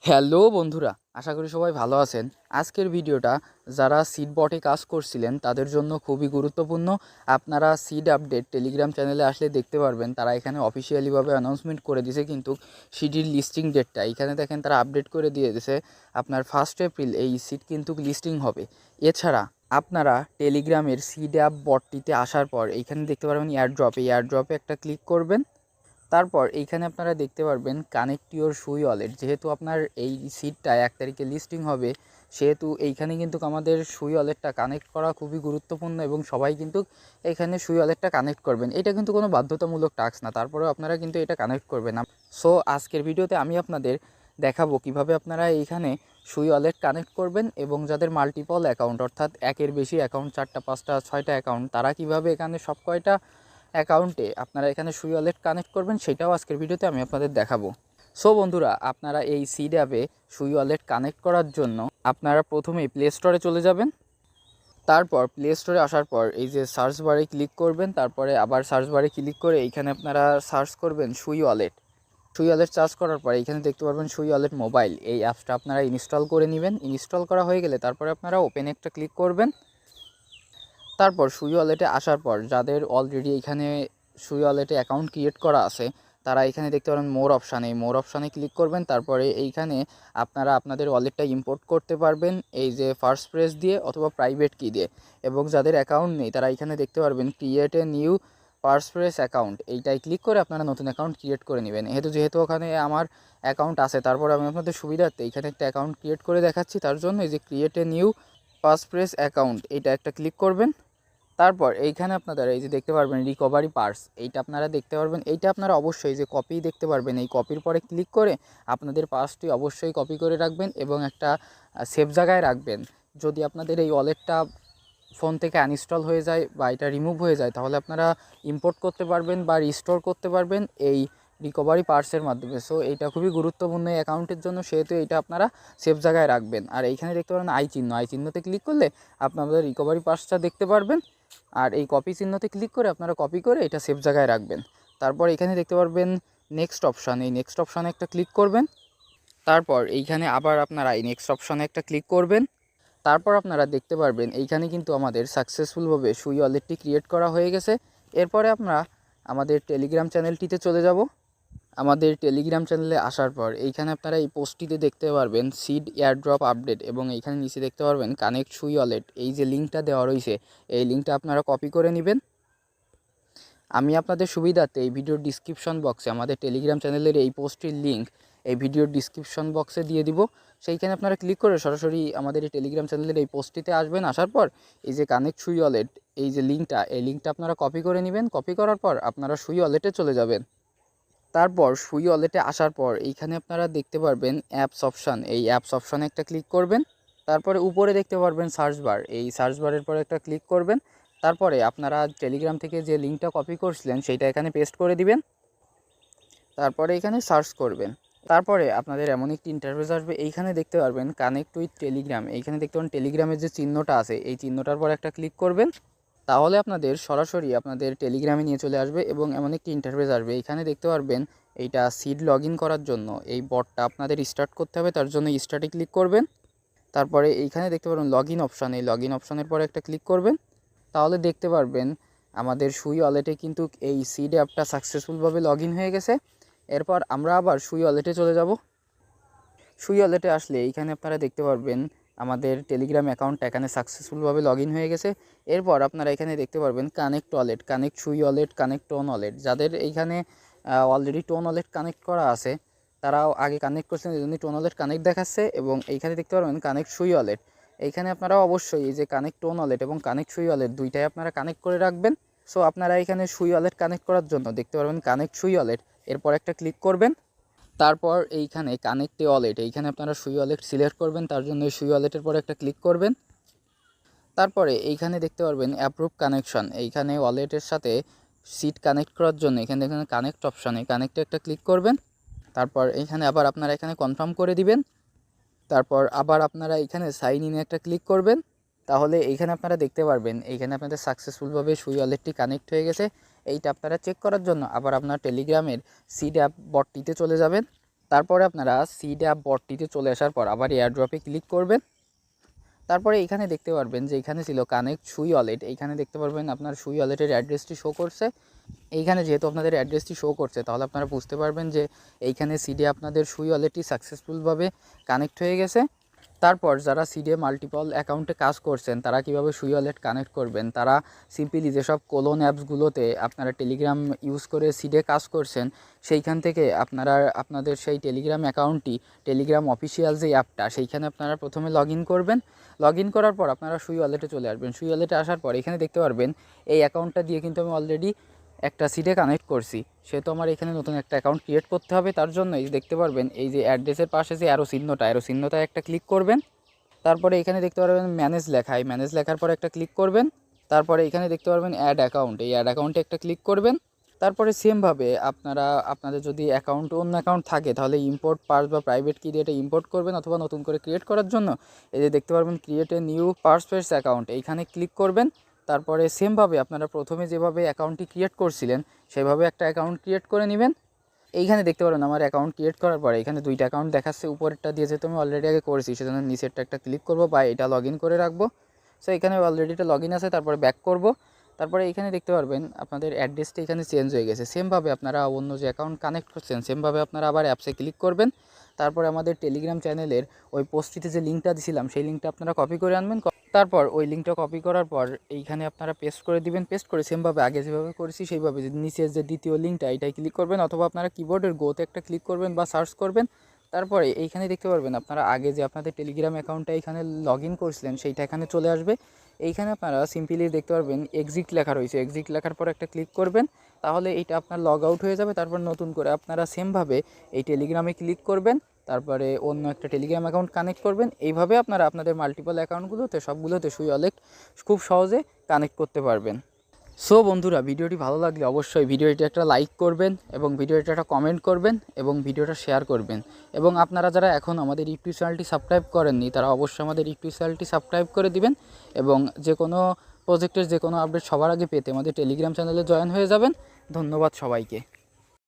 Hello বন্ধুরা, আশা করি সবাই ভালো আছেন। আজকের ভিডিওটা যারা সিড বটে কাজ করছিলেন তাদের জন্য খুবই গুরুত্বপূর্ণ। আপনারা সিড আপডেট টেলিগ্রাম চ্যানেলে আসলে দেখতে পারবেন, তারা এখানে অফিসিয়ালিভাবে অ্যানাউন্সমেন্ট করে দিয়েছে কিন্তু সিডির লিস্টিং ডেটটা এখানে দেখেন তারা আপডেট করে দিয়ে দিয়েছে। আপনার 1 এপ্রিল এই সিড কিন্তু লিস্টিং হবে। এছাড়া আপনারা টেলিগ্রামের সিড অ্যাপ বটটিতে আসার পর এইখানে দেখতে পারবেন এয়ারড্রপ, এই এয়ারড্রপে একটা ক্লিক করবেন। তারপর এইখানে আপনারা দেখতে পারবেন কানেক্ট ইউর সুই ওয়ালেট। যেহেতু আপনার এই সিটটা 1 তারিখে লিস্টিং হবে, সেহেতু এইখানে কিন্তু আমাদের সুই ওয়ালেটটা কানেক্ট করা খুবই গুরুত্বপূর্ণ এবং সবাই কিন্তু এইখানে সুই ওয়ালেটটা কানেক্ট করবেন। এটা কিন্তু কোনো বাধ্যতামূলক টাস্ক না, তারপরেও আপনারা কিন্তু এটা কানেক্ট করবেন। সো আজকের ভিডিওতে আমি আপনাদের দেখাবো কিভাবে আপনারা এইখানে সুই ওয়ালেট কানেক্ট করবেন এবং যাদের মাল্টিপল অ্যাকাউন্ট অর্থাৎ একের বেশি অ্যাকাউন্ট, 4টা 5টা 6টা অ্যাকাউন্ট, তারা কিভাবে এখানে সব কয়টা অ্যাকাউন্টে আপনারা এখানে সুই ওয়ালেট কানেক্ট করবেন সেটাও আজকের ভিডিওতে আমি আপনাদের দেখাবো। সো বন্ধুরা, আপনারা এই সিড অ্যাপে সুই ওয়ালেট কানেক্ট করার জন্য আপনারা প্রথমেই প্লে স্টোরে চলে যাবেন। তারপর প্লে স্টোরে আসার পর এই যে সার্চ বারে ক্লিক করবেন, তারপরে আবার সার্চ বারে ক্লিক করে এইখানে আপনারা সার্চ করবেন সুই ওয়ালেট। সুই ওয়ালেট সার্চ করার পর এইখানে দেখতে পারবেন সুই ওয়ালেট মোবাইল। এই অ্যাপসটা আপনারা ইনস্টল করে নেবেন। ইনস্টল করা হয়ে গেলে তারপরে আপনারা ওপেন একটা ক্লিক করবেন। তারপর সুই ওয়ালেটে আসার পর যাদের অলরেডি এখানে সুই ওয়ালেটে অ্যাকাউন্ট ক্রিয়েট করা আছে, তারা এখানে দেখতে পারেন মোর অপশান, এই মোর অপশানে ক্লিক করবেন। তারপরে এইখানে আপনারা আপনাদের ওয়ালেটটা ইম্পোর্ট করতে পারবেন এই যে ফার্স্ট প্রেস দিয়ে অথবা প্রাইভেট কি দিয়ে। এবং যাদের অ্যাকাউন্ট নেই তারা এখানে দেখতে পারবেন ক্রিয়েট এ নিউ পার্সপ্রেস অ্যাকাউন্ট, এইটাই ক্লিক করে আপনারা নতুন অ্যাকাউন্ট ক্রিয়েট করে নেবেন। যেহেতু ওখানে আমার অ্যাকাউন্ট আছে, তারপর আমি আপনাদের সুবিধার্থে এখানে একটা অ্যাকাউন্ট ক্রিয়েট করে দেখাচ্ছি। তার জন্য এই যে ক্রিয়েট এ নিউ পার্সপ্রেস অ্যাকাউন্ট, এইটা একটা ক্লিক করবেন। তারপর এইখানে আপনারা এই যে দেখতে পারবেন রিকভারি পার্স, এইটা আপনারা দেখতে পারবেন। এইটা আপনারা অবশ্যই যে কপি দেখতে পারবেন, এই কপির পরে ক্লিক করে আপনাদের পার্সটি অবশ্যই কপি করে রাখবেন এবং একটা সেফ জায়গায় রাখবেন। যদি আপনাদের এই ওয়ালেটটা ফোন থেকে আনইনস্টল হয়ে যায় বা এটা রিমুভ হয়ে যায়, তাহলে আপনারা ইম্পোর্ট করতে পারবেন বা রিস্টোর করতে পারবেন এই রিকভারি পার্টসের মাধ্যমে। সো এইটা খুবই গুরুত্বপূর্ণ এই অ্যাকাউন্টের জন্য, সেহেতু এইটা আপনারা সেফ জায়গায় রাখবেন। আর এইখানে দেখতে পারেন আই চিহ্ন, আই চিহ্নতে ক্লিক করলে আপনাদের রিকভারি পার্টসটা দেখতে পারবেন। আর এই কপি চিহ্নতে ক্লিক করে আপনারা কপি করে এটা সেফ জায়গায় রাখবেন। তারপর এখানে দেখতে পারবেন নেক্সট অপশান, এই নেক্সট অপশানে একটা ক্লিক করবেন। তারপর এইখানে আবার আপনারা এই নেক্সট অপশানে একটা ক্লিক করবেন। তারপর আপনারা দেখতে পারবেন এইখানে কিন্তু আমাদের সাকসেসফুলভাবে সুই ওয়ালেটটি ক্রিয়েট করা হয়ে গেছে। এরপরে আমরা আমাদের টেলিগ্রাম চ্যানেলটিতে চলে যাব। আমাদের টেলিগ্রাম চ্যানেলে আসার পর এইখানে আপনারা এই পোস্টটিতে দেখতে পারবেন সিড এয়ারড্রপ আপডেট এবং এইখানে নিচে দেখতে পারবেন কানেক্ট সুই ওয়ালেট। এই যে লিঙ্কটা দেওয়া রয়েছে, এই লিঙ্কটা আপনারা কপি করে নেবেন। আমি আপনাদের সুবিধার্থে এই ভিডিওর ডিসক্রিপশন বক্সে আমাদের টেলিগ্রাম চ্যানেলের এই পোস্টটির লিঙ্ক এই ভিডিওর ডিসক্রিপশন বক্সে দিয়ে দিব। সেইখানে আপনারা ক্লিক করে সরাসরি আমাদের এই টেলিগ্রাম চ্যানেলের এই পোস্টটিতে আসবেন। আসার পর এই যে কানেক্ট সুই ওয়ালেট, এই যে লিঙ্কটা, এই লিঙ্কটা আপনারা কপি করে নেবেন। কপি করার পর আপনারা সুই ওয়ালেটে চলে যাবেন। তারপর সুই ওয়ালেটে আসার পর এইখানে আপনারা দেখতে পারবেন অ্যাপস অপশান, এই অ্যাপস অপশানে একটা ক্লিক করবেন। তারপরে উপরে দেখতে পারবেন সার্চ বার, এই সার্চ বারের পরে একটা ক্লিক করবেন। তারপরে আপনারা টেলিগ্রাম থেকে যে লিঙ্কটা কপি করছিলেন সেইটা এখানে পেস্ট করে দিবেন। তারপরে এখানে সার্চ করবেন। তারপরে আপনাদের এমন একটি ইন্টারফেস আসবে, এইখানে দেখতে পারবেন কানেক্ট উইথ টেলিগ্রাম। এইখানে দেখতে পাবেন টেলিগ্রামের যে চিহ্নটা আছে, এই চিহ্নটার পর একটা ক্লিক করবেন। তাহলে আপনাদের সরাসরি আপনাদের টেলিগ্রামে নিয়ে চলে আসবে এবং এমন একটি ইন্টারফেস আসবে। এইখানে দেখতে পারবেন এইটা সিড লগ ইন করার জন্য এই বটটা আপনাদের স্টার্ট করতে হবে, তার জন্য স্টার্টে ক্লিক করবেন। তারপরে এইখানে দেখতে পারবেন লগ ইন অপশান, এই লগ ইন অপশানের পরে একটা ক্লিক করবেন। তাহলে দেখতে পারবেন আমাদের সুই ওয়ালেটে কিন্তু এই সিড অ্যাপটা সাকসেসফুলভাবে লগ ইন হয়ে গেছে। এরপর আমরা আবার সুই ওয়ালেটে চলে যাব। সুই ওয়ালেটে আসলে এইখানে আপনারা দেখতে পারবেন আমাদের টেলিগ্রাম অ্যাকাউন্টটা এখানে সাকসেসফুলভাবে লগ ইন হয়ে গেছে। এরপর আপনারা এখানে দেখতে পারবেন কানেক্ট ওয়ালেট, কানেক্ট সুই ওয়ালেট, কানেক্ট টোন ওয়ালেট। যাদের এইখানে অলরেডি টোন ওয়ালেট কানেক্ট করা আছে, তারাও আগে কানেক্ট করছেন, এই জন্য টোন ওয়ালেট কানেক্ট দেখাচ্ছে। এবং এইখানে দেখতে পারবেন কানেক্ট সুই ওয়ালেট, এইখানে আপনারা অবশ্যই এই যে কানেক্ট টোন ওয়ালেট এবং কানেক্ট সুই ওয়ালেট দুইটাই আপনারা কানেক্ট করে রাখবেন। সো আপনারা এখানে সুই ওয়ালেট কানেক্ট করার জন্য দেখতে পারবেন কানেক্ট সুই ওয়ালেট, এরপর একটা ক্লিক করবেন। তারপর এইখানে কানেক্ট ওয়ালেট, এইখানে আপনারা সুই ওয়ালেট সিলেক্ট করবেন, তার জন্য সুই ওয়ালেটের পরে একটা ক্লিক করবেন। তারপরে এইখানে দেখতে পারবেন অ্যাপ্রুভ কানেকশন, এইখানে ওয়ালেটের সাথে সিট কানেক্ট করার জন্য এখানে দেখেন কানেক্ট অপশানে কানেক্টে একটা ক্লিক করবেন। তারপর এইখানে আবার আপনারা এখানে কনফার্ম করে দিবেন। তারপর আবার আপনারা এখানে সাইন ইনে একটা ক্লিক করবেন। তাহলে এইখানে আপনারা দেখতে পারবেন এইখানে আপনাদের সাকসেসফুলভাবে সুই ওয়ালেটটি কানেক্ট হয়ে গেছে। এইটা আপনারা চেক করার জন্য আবার আপনার টেলিগ্রামের সিড অ্যাপ বটটিতে চলে যাবেন। তারপরে আপনারা সিড অ্যাপ বটটিতে চলে আসার পর আবার এয়ারড্রপে ক্লিক করবেন। তারপরে এইখানে দেখতে পারবেন যে এখানে ছিল কানেক্ট সুই ওয়ালেট, এইখানে দেখতে পারবেন আপনার সুই ওয়ালেটের অ্যাড্রেসটি শো করছে। এইখানে যেহেতু আপনাদের অ্যাড্রেসটি শো করছে তাহলে আপনারা বুঝতে পারবেন যে এইখানে সিডে আপনাদের সুই ওয়ালেটটি সাকসেসফুলভাবে কানেক্ট হয়ে গেছে। তারপর যারা সিডে মাল্টিপল অ্যাকাউন্টে কাজ করছেন তারা কিভাবে সুই ওয়ালেট কানেক্ট করবেন, তারা সিম্পলি যেসব কোলন অ্যাপসগুলোতে আপনারা টেলিগ্রাম ইউজ করে সিডে কাজ করছেন সেইখান থেকে আপনারা আপনাদের সেই টেলিগ্রাম অ্যাকাউন্টটি টেলিগ্রাম অফিসিয়াল যে অ্যাপটা সেইখানে আপনারা প্রথমে লগ ইন করবেন। লগ ইন করার পর আপনারা সুই ওয়ালেটে চলে আসবেন। সুই ওয়ালেটে আসার পর এখানে দেখতে পারবেন এই অ্যাকাউন্টটা দিয়ে কিন্তু আমি অলরেডি একটা সিডে কানেক্ট করছি, সেহেতু আমার এখানে নতুন একটা অ্যাকাউন্ট ক্রিয়েট করতে হবে। তার জন্য এই যে দেখতে পারবেন এই যে অ্যাড্রেসের পাশে যে অ্যারো চিহ্নটা একটা ক্লিক করবেন। তারপরে এখানে দেখতে পারবেন ম্যানেজ লেখা, এই ম্যানেজ লেখার পরে একটা ক্লিক করবেন। তারপরে এখানে দেখতে পারবেন অ্যাড অ্যাকাউন্ট, এই অ্যাড অ্যাকাউন্টে একটা ক্লিক করবেন। তারপরে সেমভাবে আপনারা আপনাদের যদি অন্য অ্যাকাউন্ট থাকে তাহলে ইম্পোর্ট পার্স বা প্রাইভেট কি দিয়ে এটা ইম্পোর্ট করবেন, অথবা নতুন করে ক্রিয়েট করার জন্য এই যে দেখতে পারবেন ক্রিয়েট এ নিউ পার্সপেস অ্যাকাউন্ট, এইখানে ক্লিক করবেন। তারপরে সেমভাবে আপনারা প্রথমে যেভাবে অ্যাকাউন্টটি ক্রিয়েট করছিলেন সেভাবে একটা অ্যাকাউন্ট ক্রিয়েট করে নেবেন। এইখানে দেখতে পারেন আমার অ্যাকাউন্ট ক্রিয়েট করার পরে এখানে দুইটা অ্যাকাউন্ট দেখাচ্ছে, উপরেরটা দিয়ে যেহেতু আমি অলরেডি আগে করেছি সেজন্য নিচেরটা একটা ক্লিক করব বা এটা লগ ইন করে রাখবো। সো এখানে অলরেডি এটা লগ ইন আছে, তারপরে ব্যাক করব। তারপরে এখানে দেখতে পারবেন আপনাদের অ্যাড্রেসটা এখানে চেঞ্জ হয়ে গেছে। সেমভাবে আপনারা অন্য যে অ্যাকাউন্ট কানেক্ট করছেন সেমভাবে আপনারা আবার অ্যাপসে ক্লিক করবেন। তারপরে আমাদের টেলিগ্রাম চ্যানেলের ওই পোস্টটিতে যে লিঙ্কটা দিয়েছিলাম সেই লিঙ্কটা আপনারা কপি করে আনবেন। তারপর ওই লিঙ্কটা কপি করার পর এইখানে আপনারা পেস্ট করে দিবেন। পেস্ট করে সেমভাবে আগে যেভাবে করেছি সেইভাবে নিচের যে দ্বিতীয় লিঙ্কটা এটাই ক্লিক করবেন, অথবা আপনারা কিবোর্ডের গোতে একটা ক্লিক করবেন বা সার্চ করবেন। তারপরে এইখানে দেখতে পারবেন আপনারা আগে যে আপনাদের টেলিগ্রাম অ্যাকাউন্টটা এখানে লগ ইন করছিলেন সেইটা এখানে চলে আসবে। এইখানে আপনারা সিম্পলি দেখতে পারবেন এক্সিট লেখা রয়েছে, এক্সিট লেখার পর একটা ক্লিক করবেন, তাহলে এইটা আপনার লগ আউট হয়ে যাবে। তারপর নতুন করে আপনারা সেমভাবে এই টেলিগ্রামে ক্লিক করবেন, তারপরে অন্য একটা টেলিগ্রাম অ্যাকাউন্ট কানেক্ট করবেন। এইভাবে আপনারা আপনাদের মাল্টিপল অ্যাকাউন্টগুলোতে সবগুলোতে সুই ওয়ালেট খুব সহজে কানেক্ট করতে পারবেন। সো বন্ধুরা, ভিডিওটি ভালো লাগলে অবশ্যই ভিডিওটি একটা লাইক করবেন এবং ভিডিওটি একটা কমেন্ট করবেন এবং ভিডিওটা শেয়ার করবেন। এবং আপনারা যারা এখন আমাদের ইউটিউব চ্যানেলটি সাবস্ক্রাইব করেননি তারা অবশ্যই আমাদের ইউটিউব চ্যানেলটি সাবস্ক্রাইব করে দিবেন এবং যে কোনো প্রজেক্টের যে কোনো আপডেট সবার আগে পেতে আমাদের টেলিগ্রাম চ্যানেলে জয়েন হয়ে যাবেন। ধন্যবাদ সবাইকে।